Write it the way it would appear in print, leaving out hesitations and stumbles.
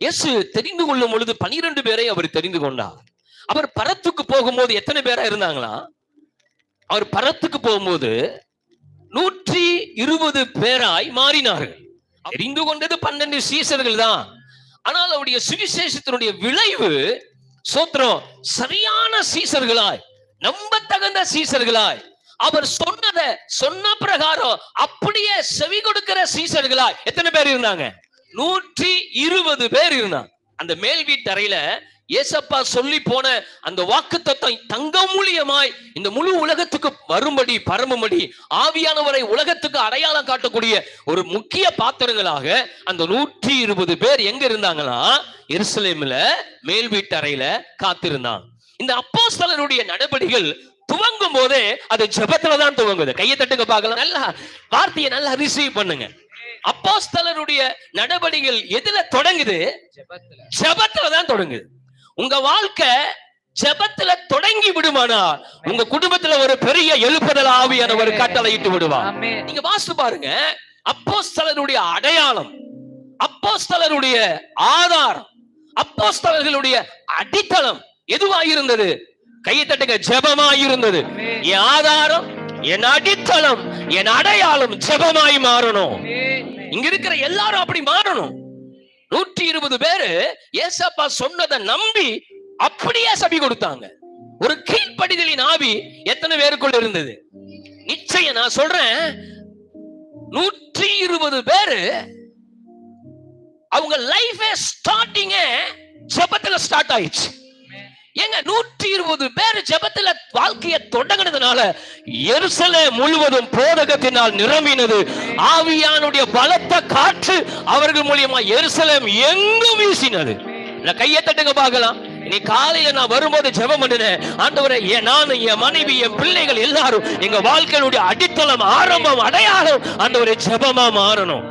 இயேசு தெரிந்து கொள்ளும் பொழுது 12 பேரை அவர் தெரிந்து கொண்டார். அவர் பரத்துக்கு போகும்போது எத்தனை பேரா இருந்தாங்களா? அவர் பரத்துக்கு போகும்போது 120 பேராய் மாறினார்கள். தெரிந்து கொண்டது 12 சீசர்கள் தான். ஆனால் அவருடைய சுவிசேஷத்தினுடைய விளைவு சோத்திரம் சரியான சீசர்களாய், நம்பத்தகுந்த சீசர்களாய், அவர் சொன்ன பிரகாரம் அப்படியே செவி கொடுக்கிற சீசர்களாய் எத்தனை பேர் இருந்தாங்க? 120 பேர் இருந்தாங்க. அந்த மேல் வீட்டறையில ஏசப்பா சொல்லி போன அந்த வாக்குத்தத்தம் தங்க மூலியமாய் இந்த முழு உலகத்துக்கு வரும்படி பரம்பும்படி ஆவியானவரை உலகத்துக்கு அடையாளம் காட்டக்கூடிய ஒரு முக்கிய பாத்திரங்களாக அந்த 120 பேர் எங்க இருந்தாங்களா? எருசலேம்ல மேல் வீட்டறையில காத்திருந்தாங்க. இந்த அப்போஸ்தலருடைய நடபடிகள் துவங்கும் போதே அது ஜெபத்துல தான் துவங்குது. கையை தட்டுங்க பார்க்கலாம். நல்லா வார்த்தையை நல்லா ரிசீவ் பண்ணுங்க. அப்போஸ்தலருடைய நடபடிகள் எதுல தொடங்குது? ஜெபத்துல தான் தொடங்குது. உங்க வாழ்க்கை ஜெபத்துல தொடங்கி விடுமானா உங்க குடும்பத்துல ஒரு பெரிய எழுப்புதல் ஆவியானவர் கட்டளையிட்டு விடுவார். நீங்க வாசித்து பாருங்க. அப்போஸ்தலருடைய அடையாளம், அப்போஸ்தலருடைய ஆதாரம், அப்போஸ்தலர்களுடைய அடித்தளம் எதுவாயிருந்தது? கையை தட்டுங்க. ஜெபமாயிருந்தது. என் ஆதாரம், என் அடித்தளம், என் அடையாளம் ஜெபமாய் மாறணும். இங்க இருக்கிற எல்லாரும் அப்படி மாறணும். 120 பேரு ஏசப்பா சொன்னதை நம்பி அப்படியே சபி கொடுத்தாங்க. ஒரு கீழ்ப்படிதலின் ஆவி எத்தனை பேருக்குள்ள இருந்தது? நிச்சயம் நான் சொல்றேன், 120 பேரு அவங்க லைஃப் ஸ்டார்டிங் ஜெபத்துல ஸ்டார்ட் ஆயிடுச்சு. ஏங்க 120 பேர் ஜெபத்துல வாழ்க்கையை தொடங்கினதுனால எருசலேம் முழுவதும் போதகத்தினால் நிரம்பினது. ஆவியானுடைய பலத்த காற்று அவர்கள் மூலியமா எருசலேம் எங்கும் வீசினது. கையை தட்டுங்க பார்க்கலாம். நீ காலையில நான் வரும்போது ஜெபம் பண்ணினேன், ஆண்டவரே நான், என் மனைவி, என் பிள்ளைகள் எல்லாரும் எங்க வாழ்க்கையினுடைய அடித்தளம், ஆரம்பம், அடையாளம் ஆண்டவரே ஜெபமா மாறணும்.